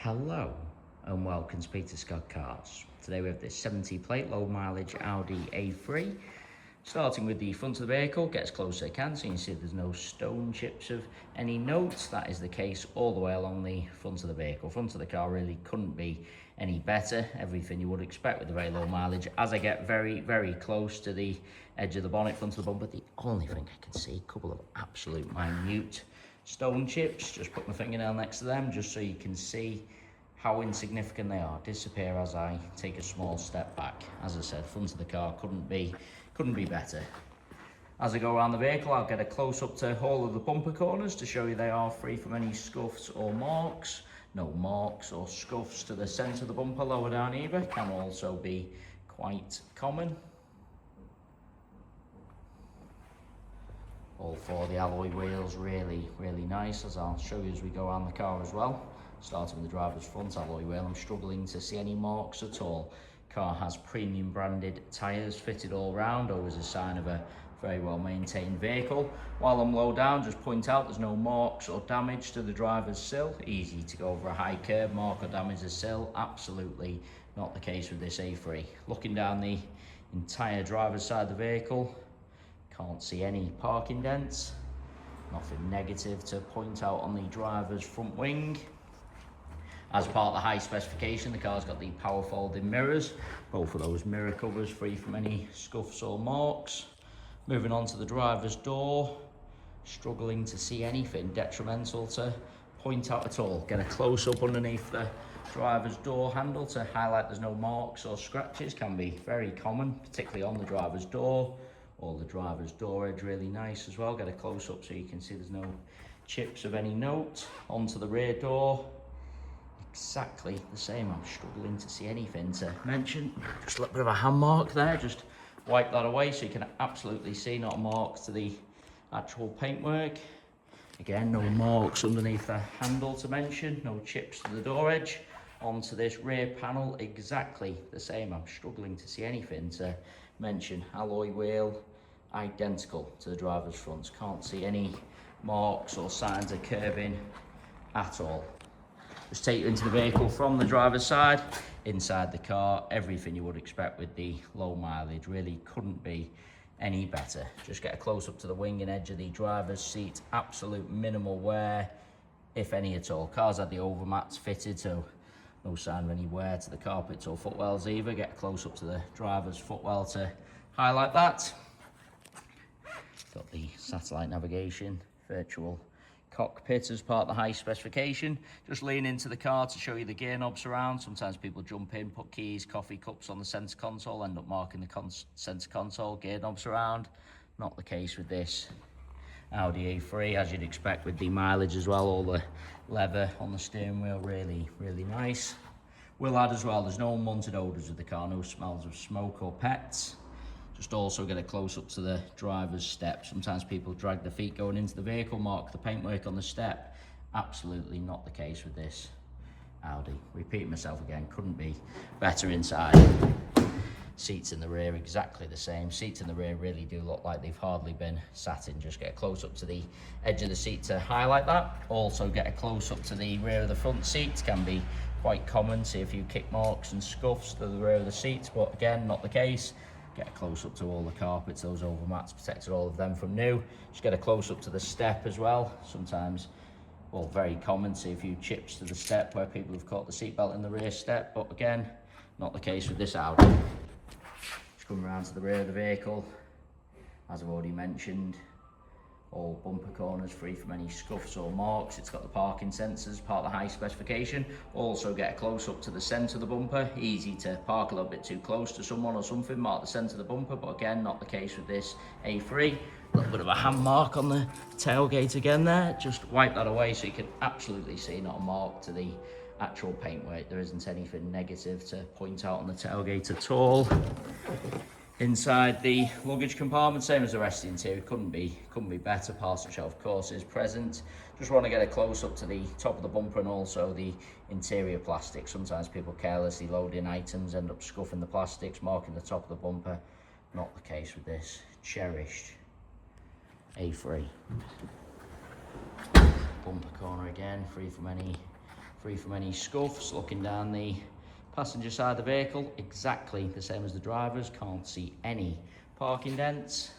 Hello and welcome to Peter Scott Cars. Today we have this 70 plate low mileage Audi A3. Starting with the front of the vehicle, get as close as I can so you can see there's no stone chips of any note. That is the case all the way along the front of the vehicle. Front of the car really couldn't be any better. Everything you would expect with a very low mileage. As I get very close to the edge of the bonnet, front of the bumper, the only thing I can see, a couple of absolute minute stone chips. Just put my fingernail next to them just so you can see how insignificant they are. Disappear as I take a small step back. As I said, front of the car couldn't be better. As I go around the vehicle, I'll get a close up to all of the bumper corners to show you they are free from any scuffs or marks. No marks or scuffs to the centre of the bumper lower down either. Can also be quite common. All four of the alloy wheels really nice, as I'll show you as we go around the car as well. Starting with the driver's front alloy wheel, I'm struggling to see any marks at all. Car has premium branded tyres fitted all round, always a sign of a very well maintained vehicle. While I'm low down, just point out there's no marks or damage to the driver's sill. Easy to go over a high curb, mark or damage the sill. Absolutely not the case with this A3. Looking down the entire driver's side of the vehicle, can't see any parking dents. Nothing negative to point out on the driver's front wing. As part of the high specification, the car's got the power folding mirrors. Both of those mirror covers free from any scuffs or marks. Moving on to the driver's door, struggling to see anything detrimental to point out at all. Get a close up underneath the driver's door handle to highlight there's no marks or scratches. Can be very common, particularly on the driver's door. All the driver's door edge really nice as well. Get a close up so you can see there's no chips of any note. Onto the rear door, exactly the same. I'm struggling to see anything to mention. Just a little bit of a hand mark there. Just wipe that away so you can absolutely see not marks to the actual paintwork. Again, no marks underneath the handle to mention. No chips to the door edge. Onto this rear panel, exactly the same. I'm struggling to see anything to mention. Alloy wheel, identical to the driver's front. Can't see any marks or signs of curbing at all. Just take you into the vehicle from the driver's side. Inside the car, everything you would expect with the low mileage. Really couldn't be any better. Just get a close up to the wing and edge of the driver's seat. Absolute minimal wear, if any at all. Car's had the overmats fitted, so no sign of any wear to the carpets or footwells either. Get close up to the driver's footwell to highlight that. Got the satellite navigation, virtual cockpit as part of the high specification. Just lean into the car to show you the gear knobs around. Sometimes people jump in, put keys, coffee cups on the centre console, end up marking the centre console, gear knobs around. Not the case with this Audi A3, as you'd expect with the mileage as well. All the leather on the steering wheel, really nice. Will add as well, there's no unwanted odours with the car, no smells of smoke or pets. Just also get a close up to the driver's step. Sometimes people drag their feet going into the vehicle, mark the paintwork on the step. Absolutely not the case with this Audi. Repeating myself again, couldn't be better inside. Seats in the rear, exactly the same. Seats in the rear really do look like they've hardly been sat in. Just get a close up to the edge of the seat to highlight that. Also get a close up to the rear of the front seat. Can be quite common, see a few kick marks and scuffs to the rear of the seats, but again, not the case. Get a close up to all the carpets, those overmats protected all of them from new. Just get a close up to the step as well. Sometimes, well, very common, see a few chips to the step where people have caught the seatbelt in the rear step, but again, not the case with this Audi. Just come around to the rear of the vehicle. As I've already mentioned, all bumper corners free from any scuffs or marks. It's got the parking sensors, part of the high specification. Also get a close up to the centre of the bumper. Easy to park a little bit too close to someone or something, mark the centre of the bumper, but again, not the case with this A3. A little bit of a hand mark on the tailgate again there. Just wipe that away so you can absolutely see not a mark to the actual paintwork. There isn't anything negative to point out on the tailgate at all. Inside the luggage compartment, same as the rest of the interior, couldn't be better. Parcel shelf, of course, is present. Just want to get a close up to the top of the bumper and also the interior plastic. Sometimes people carelessly load in items, end up scuffing the plastics, marking the top of the bumper. Not the case with this cherished A3. Bumper corner again, free from any free from any scuffs. Looking down the passenger side of the vehicle, exactly the same as the driver's. Can't see any parking dents.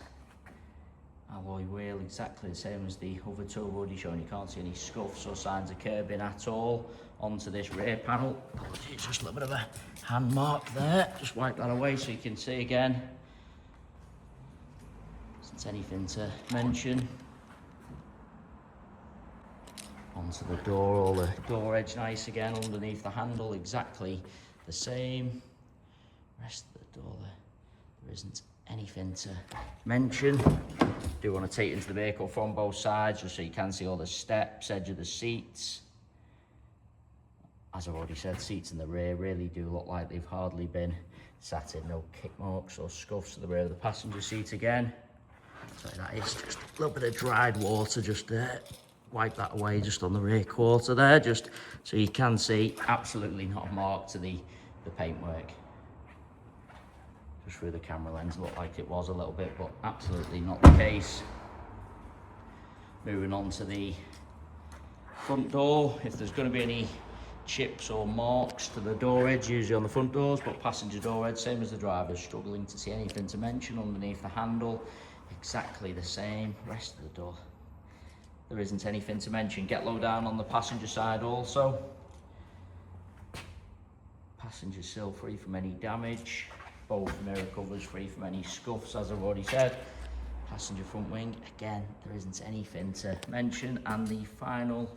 Alloy wheel, exactly the same as the other two I've already shown. You can't see any scuffs or signs of curbing at all. Onto this rear panel. Apologies, just a little bit of a hand mark there. Just wipe that away so you can see again. Isn't anything to mention. Onto the door, all the door edge nice again. Underneath the handle, exactly the same. Rest of the door there isn't anything to mention. Do want to take you into the vehicle from both sides just so you can see all the steps, edge of the seats. As I've already said, seats in the rear really do look like they've hardly been sat in. No kick marks or scuffs to the rear of the passenger seat again. So that is just a little bit of dried water just there. Wipe that away just on the rear quarter there, just so you can see absolutely not a mark to the paintwork. Just through the camera lens, looked like it was a little bit, but absolutely not the case. Moving on to the front door, if there's going to be any chips or marks to the door edge, usually on the front doors, but passenger door edge, same as the driver's. Struggling to see anything to mention. Underneath the handle, exactly the same. Rest of the door, there isn't anything to mention. Get low down on the passenger side also. Passenger sill free from any damage. Both mirror covers free from any scuffs, as I've already said. Passenger front wing, again, there isn't anything to mention. And the final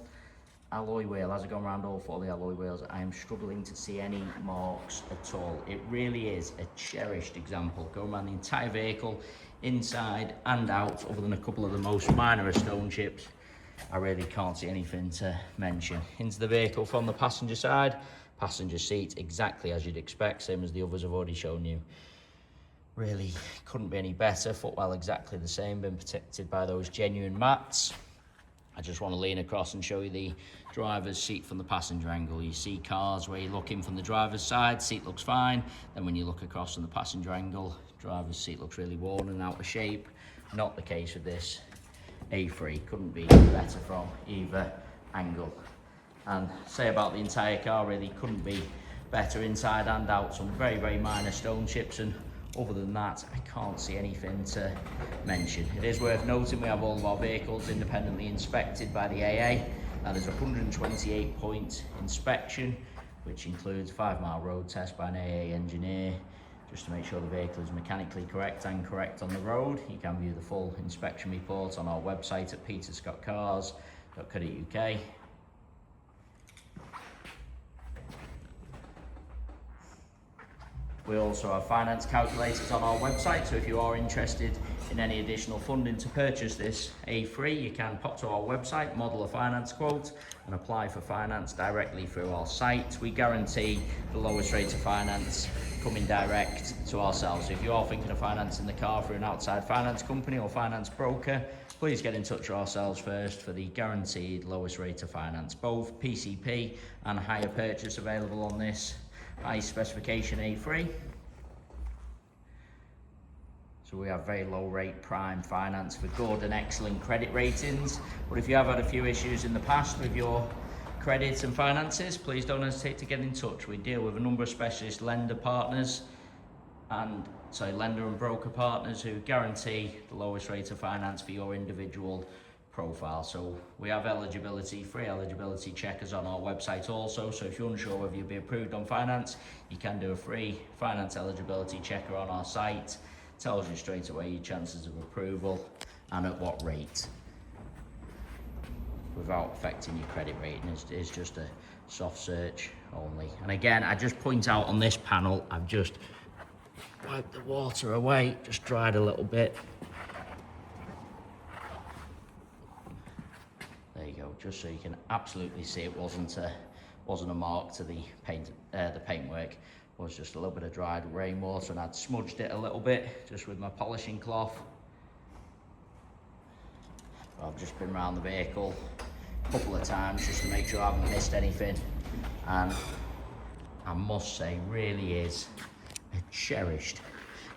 alloy wheel, as I've gone around all four of the alloy wheels, I am struggling to see any marks at all. It really is a cherished example. Going around the entire vehicle, inside and out, other than a couple of the most minor stone chips, I really can't see anything to mention. Into the vehicle from the passenger side, passenger seat exactly as you'd expect, same as the others I've already shown you. Really couldn't be any better. Footwell exactly the same, been protected by those genuine mats. I just want to lean across and show you the driver's seat from the passenger angle. You see cars where you're looking from the driver's side, seat looks fine. Then when you look across from the passenger angle, driver's seat looks really worn and out of shape. Not the case with this A3. Couldn't be better from either angle. And say about the entire car, really couldn't be better inside and out. Some very, very minor stone chips, and other than that, I can't see anything to mention. It is worth noting we have all of our vehicles independently inspected by the AA. That is a 128-point inspection, which includes a 5-mile road test by an AA engineer, just to make sure the vehicle is mechanically correct and correct on the road. You can view the full inspection report on our website at peterscottcars.co.uk. We also have finance calculators on our website, so if you are interested in any additional funding to purchase this A3, you can pop to our website, model a finance quote, and apply for finance directly through our site. We guarantee the lowest rate of finance coming direct to ourselves. So if you are thinking of financing the car through an outside finance company or finance broker, please get in touch with ourselves first for the guaranteed lowest rate of finance. Both PCP and hire purchase available on this high specification A3. So we have very low rate prime finance for good and excellent credit ratings. But if you have had a few issues in the past with your credit and finances, please don't hesitate to get in touch. We deal with a number of specialist lender partners lender and broker partners who guarantee the lowest rate of finance for your individual profile. So we have free eligibility checkers on our website also. So if you're unsure whether you'll be approved on finance, you can do a free finance eligibility checker on our site. Tells you straight away your chances of approval and at what rate, without affecting your credit rating. It's just a soft search only. And again, I just point out on this panel, I've just wiped the water away, just dried a little bit. There you go, just so you can absolutely see it wasn't a mark to the paintwork. It was just a little bit of dried rainwater, and I'd smudged it a little bit just with my polishing cloth. I've just been around the vehicle a couple of times just to make sure I haven't missed anything, and I must say, really is a cherished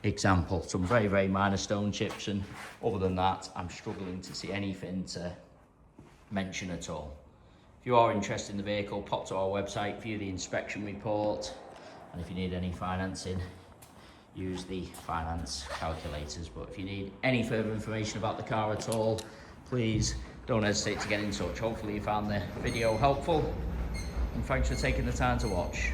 example. Some very, very minor stone chips, and other than that, I'm struggling to see anything to mention at all. If you are interested in the vehicle, pop to our website, view the inspection report, and if you need any financing, use the finance calculators. But if you need any further information about the car at all, please don't hesitate to get in touch. Hopefully you found the video helpful, and thanks for taking the time to watch.